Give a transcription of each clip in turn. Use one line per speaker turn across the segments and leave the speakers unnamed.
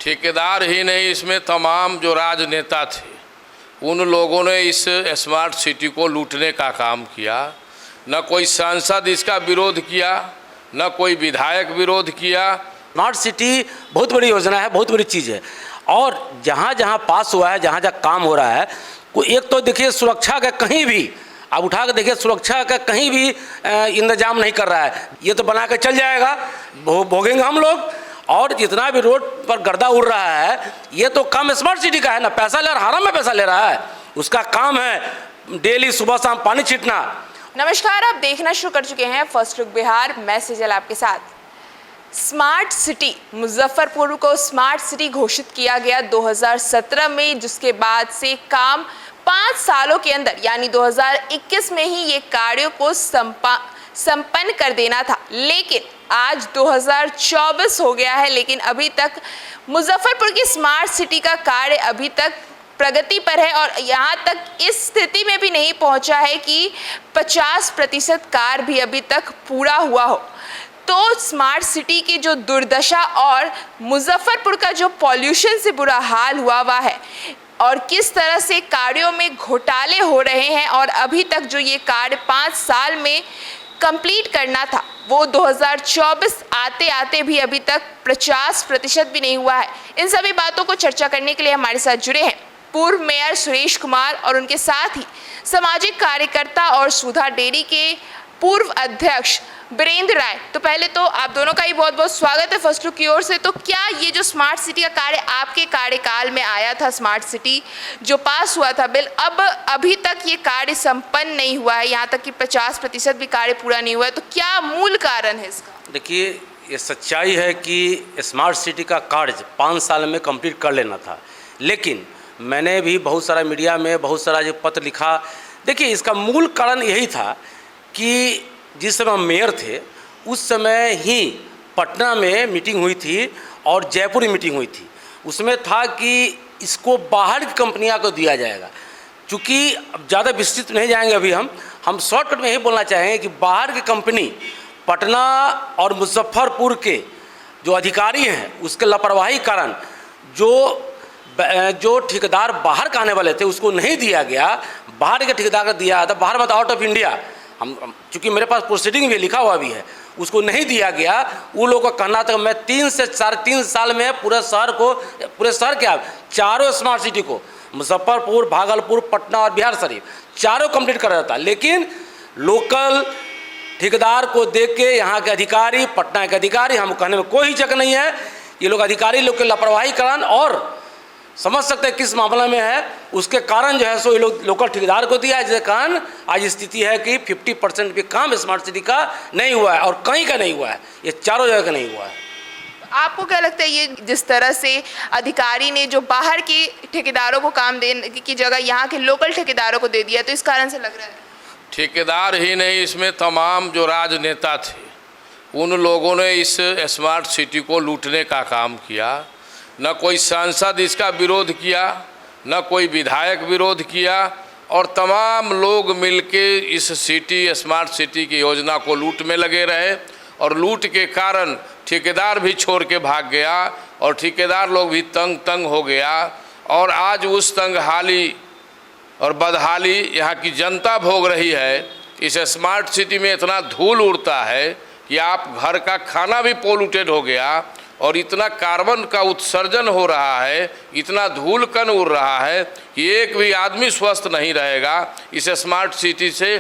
ठेकेदार ही नहीं, इसमें तमाम जो राजनेता थे उन लोगों ने इस स्मार्ट सिटी को लूटने का काम किया। न कोई सांसद इसका विरोध किया, न कोई विधायक विरोध किया।
स्मार्ट सिटी बहुत बड़ी योजना है, बहुत बड़ी चीज़ है। और जहाँ जहाँ पास हुआ है, जहाँ जहाँ काम हो रहा है, एक तो देखिए सुरक्षा का कहीं भी आप उठा के देखिए, सुरक्षा का कहीं भी इंतजाम नहीं कर रहा है। ये तो बना के चल जाएगा, भोगेंगे हम लोग। और जितना भी रोड पर गर्दा उड़ रहा है, ये तो काम स्मार्ट सिटी का है ना, पैसा ले रहा है, हराम में पैसा ले रहा है। उसका काम है डेली सुबह शाम पानी छींटना।
नमस्कार, आप देखना शुरू कर चुके हैं फर्स्ट लुक बिहार। मैं सेजल आपके साथ। स्मार्ट सिटी मुजफ्फरपुर को स्मार्ट सिटी घोषित किया गया 2017 में, जिसके बाद से काम 5 सालों के अंदर यानी 2021 में ही ये कार्यों को संपन्न कर देना था। लेकिन आज 2024 हो गया है, लेकिन अभी तक मुजफ्फरपुर की स्मार्ट सिटी का कार्य अभी तक प्रगति पर है और यहाँ तक इस स्थिति में भी नहीं पहुँचा है कि 50% कार्य भी अभी तक पूरा हुआ हो। तो स्मार्ट सिटी की जो दुर्दशा और मुजफ्फरपुर का जो पॉल्यूशन से बुरा हाल हुआ है और किस तरह से कार्यों में घोटाले हो रहे हैं, और अभी तक जो ये कार्य 5 साल में कंप्लीट करना था वो 2024 आते आते भी अभी तक 50% भी नहीं हुआ है। इन सभी बातों को चर्चा करने के लिए हमारे साथ जुड़े हैं पूर्व मेयर सुरेश कुमार और उनके साथ ही सामाजिक कार्यकर्ता और सुधा डेयरी के पूर्व अध्यक्ष वीरेंद्र राय। तो पहले तो आप दोनों का ही बहुत बहुत स्वागत है फर्स्ट लुक की ओर से। तो क्या ये जो स्मार्ट सिटी का कार्य आपके कार्यकाल में आया था, स्मार्ट सिटी जो पास हुआ था बिल, अब अभी तक ये कार्य संपन्न नहीं हुआ है, यहाँ तक कि 50% भी कार्य पूरा नहीं हुआ है, तो क्या मूल कारण है इसका?
देखिए, ये सच्चाई है कि स्मार्ट सिटी का कार्य 5 साल में कंप्लीट कर लेना था। लेकिन मैंने भी बहुत सारा मीडिया में बहुत सारा जो पत्र लिखा। देखिए, इसका मूल कारण यही था कि जिस समय मेयर थे उस समय ही पटना में मीटिंग हुई थी और जयपुर में मीटिंग हुई थी। उसमें था कि इसको बाहर की कंपनियां को दिया जाएगा। चूँकि अब ज़्यादा विस्तृत नहीं जाएंगे अभी, हम शॉर्टकट में यही बोलना चाहेंगे कि बाहर की कंपनी पटना और मुजफ्फरपुर के जो अधिकारी हैं उसके लापरवाही कारण जो ठेकेदार बाहर का आने वाले थे उसको नहीं दिया गया। बाहर के ठेकेदार को दिया था, बाहर मतलब आउट ऑफ इंडिया। हम चूँकि मेरे पास प्रोसीडिंग भी लिखा हुआ भी है, उसको नहीं दिया गया। वो लोगों का कहना था मैं 3 से 3.5 साल में पूरे शहर क्या चारों स्मार्ट सिटी को मुजफ्फरपुर, भागलपुर, पटना और बिहार शरीफ चारों कंप्लीट कर रहा था। लेकिन लोकल ठेकेदार को देख के यहाँ के अधिकारी, पटना के अधिकारी, हम कहने में कोई हिचक नहीं है, ये लोग अधिकारी लोग के लापरवाही कारण और समझ सकते हैं किस मामला में है, उसके कारण जो है सो ये लोग लोकल ठेकेदार को दिया है, जिसके कारण आज स्थिति है कि 50% भी काम स्मार्ट सिटी का नहीं हुआ है और कहीं का नहीं हुआ है, ये चारों जगह का नहीं हुआ है।
आपको क्या लगता है, ये जिस तरह से अधिकारी ने जो बाहर के ठेकेदारों को काम देने की जगह यहाँ के लोकल ठेकेदारों को दे दिया, तो इस कारण से लग रहा है?
ठेकेदार ही नहीं, इसमें तमाम जो राजनेता थे उन लोगों ने इस स्मार्ट सिटी को लूटने का काम किया। न कोई सांसद इसका विरोध किया, न कोई विधायक विरोध किया, और तमाम लोग मिलके इस स्मार्ट सिटी की योजना को लूट में लगे रहे। और लूट के कारण ठेकेदार भी छोड़ के भाग गया और ठेकेदार लोग भी तंग हो गया। और आज उस तंगहाली और बदहाली यहाँ की जनता भोग रही है। इस स्मार्ट सिटी में इतना धूल उड़ता है कि आप घर का खाना भी पोल्यूटेड हो गया और इतना कार्बन का उत्सर्जन हो रहा है, इतना धूल कण उड़ रहा है कि एक भी आदमी स्वस्थ नहीं रहेगा। इस स्मार्ट सिटी से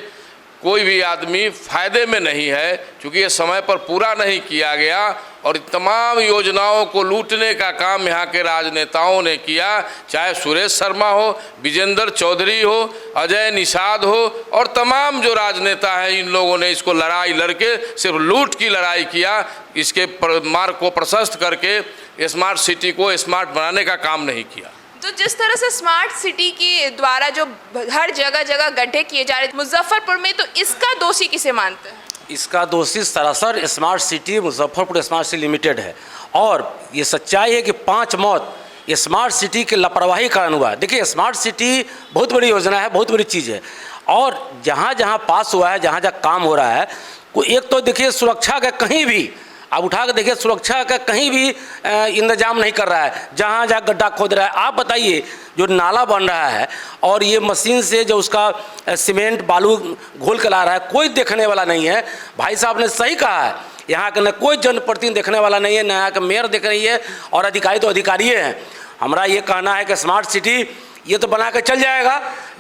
कोई भी आदमी फ़ायदे में नहीं है, क्योंकि ये समय पर पूरा नहीं किया गया और तमाम योजनाओं को लूटने का काम यहाँ के राजनेताओं ने किया। चाहे सुरेश शर्मा हो, विजेंद्र चौधरी हो, अजय निषाद हो और तमाम जो राजनेता हैं, इन लोगों ने इसको लड़ाई लड़के सिर्फ लूट की लड़ाई किया। इसके मार्ग को प्रशस्त करके स्मार्ट सिटी को स्मार्ट बनाने का काम नहीं किया।
तो जिस तरह से स्मार्ट सिटी के द्वारा जो हर जगह जगह गड्ढे किए जा रहे मुजफ्फरपुर में, तो इसका दोषी किसे मानते हैं?
इसका दोषी सरासर smart city Muzaffarpur smart city limited है। और ये सच्चाई है कि 5 मौत ये स्मार्ट सिटी के लापरवाही कारण हुआ। देखिए, स्मार्ट सिटी बहुत बड़ी योजना है, बहुत बड़ी चीज़ है। और जहाँ जहाँ पास हुआ है, जहाँ जहाँ काम हो रहा है, एक तो देखिए सुरक्षा का कहीं भी आप उठा के देखिए, सुरक्षा का कहीं भी इंतजाम नहीं कर रहा है, जहाँ जहाँ गड्ढा खोद रहा है। आप बताइए, जो नाला बन रहा है और ये मशीन से जो उसका सीमेंट बालू घोल के ला रहा है, कोई देखने वाला नहीं है। भाई साहब ने सही कहा है, यहाँ का न कोई जनप्रतिनिधि देखने वाला नहीं है, न यहाँ का मेयर देख रही है, और अधिकारी तो अधिकारी हैं। हमारा ये कहना है कि स्मार्ट सिटी ये तो बना के चल जाएगा,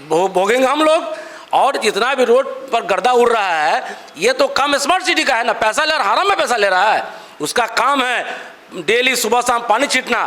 भोगेंगे हम लोग। और जितना भी रोड पर गर्दा उड़ रहा है, ये तो काम स्मार्ट सिटी का है ना, पैसा ले रहा, हराम में पैसा ले रहा है। उसका काम है डेली सुबह शाम पानी छींटना,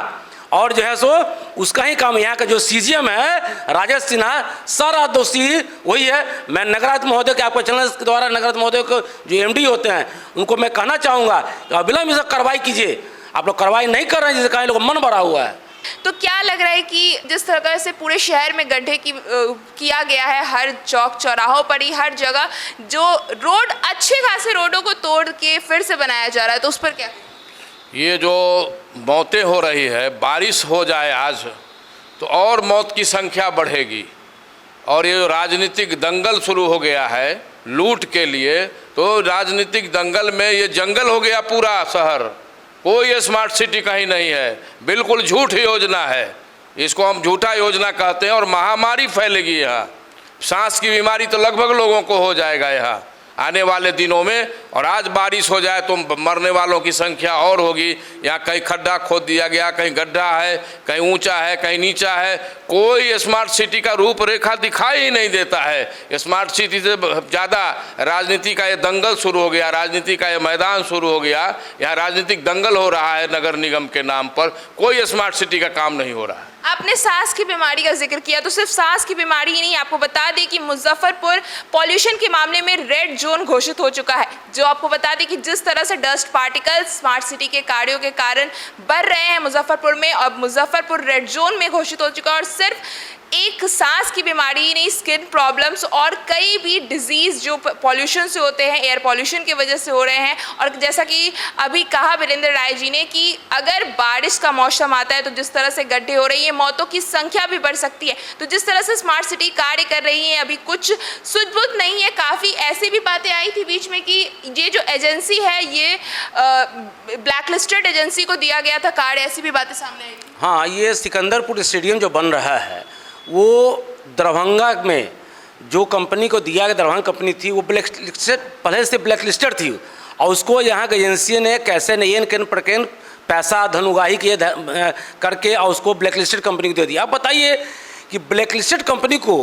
और जो है सो उसका ही काम। यहाँ का जो सीजीएम है राजेश सिन्हा, सारा दोषी वही है। मैं नगरायुक्त महोदय के, आपके चैनल के द्वारा नगरायुक्त महोदय को जो एमडी होते हैं उनको मैं कहना चाहूँगा कि अविलंब इसे कार्रवाई कीजिए। आप लोग कार्रवाई नहीं कर रहे हैं, जिससे कहीं लोग मन भरा हुआ है।
तो क्या लग रहा है कि जिस तरह से पूरे शहर में गड्ढे किया गया है, हर चौक चौराहों पर ही, हर जगह जो रोड, अच्छे खासे रोडों को तोड़ के फिर से बनाया जा रहा है, तो उस पर क्या?
ये जो मौतें हो रही है, बारिश हो जाए आज तो और मौत की संख्या बढ़ेगी। और ये जो राजनीतिक दंगल शुरू हो गया है लूट के लिए, तो राजनीतिक दंगल में ये जंगल हो गया पूरा शहर। कोई स्मार्ट सिटी कहीं नहीं है, बिल्कुल झूठ योजना है। इसको हम झूठा योजना कहते हैं, और महामारी फैलेगी यहाँ। सांस की बीमारी तो लगभग लोगों को हो जाएगा यहाँ आने वाले दिनों में। और आज बारिश हो जाए तो मरने वालों की संख्या और होगी। यहाँ कहीं खड्डा खोद दिया गया, कहीं गड्ढा है, कहीं ऊंचा है, कहीं नीचा है। कोई स्मार्ट सिटी का रूपरेखा दिखाई ही नहीं देता है। स्मार्ट सिटी से ज़्यादा राजनीति का ये दंगल शुरू हो गया, राजनीति का ये मैदान शुरू हो गया। यहाँ राजनीतिक दंगल हो रहा है नगर निगम के नाम पर। कोई स्मार्ट सिटी का काम नहीं हो रहा है।
आपने सांस की बीमारी का जिक्र किया, तो सिर्फ सांस की बीमारी ही नहीं, आपको बता दें कि मुजफ्फरपुर पॉल्यूशन के मामले में रेड जोन घोषित हो चुका है। जो आपको बता दें कि जिस तरह से डस्ट पार्टिकल्स स्मार्ट सिटी के कार्यों के कारण बढ़ रहे हैं मुजफ्फरपुर में, अब मुजफ्फरपुर रेड जोन में घोषित हो चुका है। और सिर्फ एक सांस की बीमारी ही नहीं, स्किन प्रॉब्लम्स और कई भी डिजीज़ जो पॉल्यूशन से होते हैं, एयर पॉल्यूशन की वजह से हो रहे हैं। और जैसा कि अभी कहा वीरेंद्र राय जी ने कि अगर बारिश का मौसम आता है तो जिस तरह से गड्ढे हो रही हैं, मौतों की संख्या भी बढ़ सकती है। तो जिस तरह से स्मार्ट सिटी कार्य कर रही है, अभी कुछ सुध-बुध नहीं है। काफ़ी ऐसी भी बातें आई थी बीच में कि ये जो एजेंसी है ये ब्लैकलिस्टेड एजेंसी को दिया गया था कार्य, ऐसी भी बातें सामने आई थी।
हाँ, ये सिकंदरपुर स्टेडियम जो बन रहा है वो दरभंगा में जो कंपनी को दिया गया, दरभंगा कंपनी थी, वो ब्लैकलिस्टेड, पहले से ब्लैकलिस्टेड थी। और उसको यहाँ की एजेंसी ने कैसे नयन केन प्रकेन पैसा धन उगाही किए करके और उसको ब्लैकलिस्टेड कंपनी को दे दिया। आप बताइए कि ब्लैकलिस्टेड कंपनी को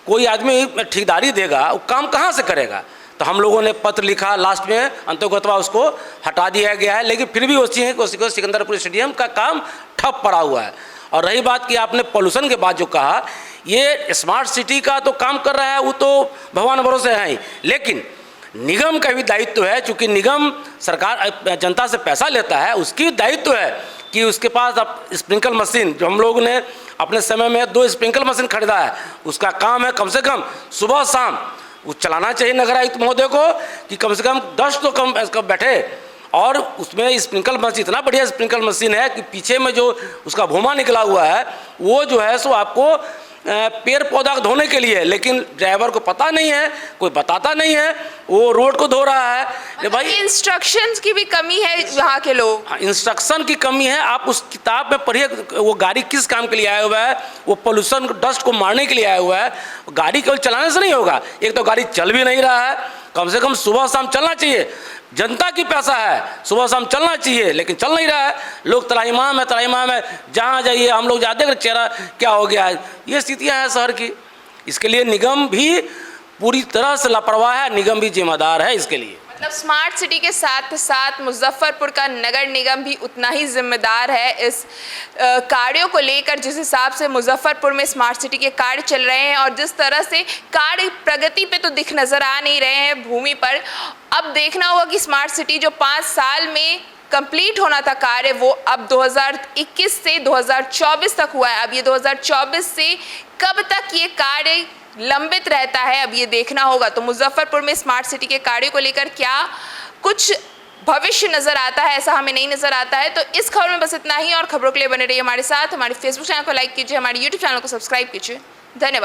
कोई आदमी ठेकेदारी देगा, वो काम कहाँ से करेगा? तो हम लोगों ने पत्र लिखा, लास्ट में अंतर्गतवा उसको हटा दिया गया है। लेकिन फिर भी उसी को सिकंदरपुर स्टेडियम का काम ठप पड़ा हुआ है। और रही बात कि आपने पॉल्यूशन के बाद जो कहा, ये स्मार्ट सिटी का तो काम कर रहा है, वो तो भगवान भरोसे है ही, लेकिन निगम का भी दायित्व है। चूँकि निगम सरकार जनता से पैसा लेता है, उसकी दायित्व है कि उसके पास अब स्प्रिंकल मशीन, जो हम लोगों ने अपने समय में 2 स्प्रिंकल मशीन खरीदा है, उसका काम है कम से कम सुबह शाम वो चलाना चाहिए नगर आयुक्त महोदय को कि कम से कम 10 तो कम इसका बैठे। और उसमें स्प्रिंकल मशीन, इतना बढ़िया स्प्रिंकल मशीन है कि पीछे में जो उसका भूमा निकला हुआ है वो जो है सो आपको पेड़ पौधा धोने के लिए, लेकिन ड्राइवर को पता नहीं है, कोई बताता नहीं है, वो रोड को धो रहा है। भाई
इंस्ट्रक्शंस की भी कमी है यहाँ के लोग।
हाँ, इंस्ट्रक्शन की कमी है। आप उस किताब में पढ़िए वो गाड़ी किस काम के लिए आया हुआ है, वो पोल्यूशन डस्ट को मारने के लिए आया हुआ है। गाड़ी केवल चलाने से नहीं होगा, एक तो गाड़ी चल भी नहीं रहा है, कम से कम सुबह शाम चलना चाहिए। जनता की पैसा है, सुबह शाम चलना चाहिए, लेकिन चल नहीं रहा है। लोग तराईमाम है, जहाँ जाइए हम लोग जाते हैं चेहरा क्या हो गया है। ये स्थितियाँ हैं शहर की। इसके लिए निगम भी पूरी तरह से लापरवाह है, निगम भी जिम्मेदार है इसके लिए।
मतलब स्मार्ट सिटी के साथ साथ मुजफ्फरपुर का नगर निगम भी उतना ही जिम्मेदार है इस कार्यों को लेकर, जिस हिसाब से मुजफ्फरपुर में स्मार्ट सिटी के कार्य चल रहे हैं और जिस तरह से कार्य प्रगति पे तो दिख नज़र आ नहीं रहे हैं भूमि पर। अब देखना होगा कि स्मार्ट सिटी जो 5 साल में कंप्लीट होना था कार्य, वो अब 2021 से 2024 तक हुआ है। अब ये 2024 से कब तक ये कार्य लंबित रहता है, अब ये देखना होगा। तो मुजफ्फरपुर में स्मार्ट सिटी के कार्यों को लेकर क्या कुछ भविष्य नजर आता है, ऐसा हमें नहीं नजर आता है। तो इस खबर में बस इतना ही, और खबरों के लिए बने रहिए हमारे साथ। हमारे फेसबुक चैनल को लाइक कीजिए, हमारे यूट्यूब चैनल को सब्सक्राइब कीजिए। धन्यवाद।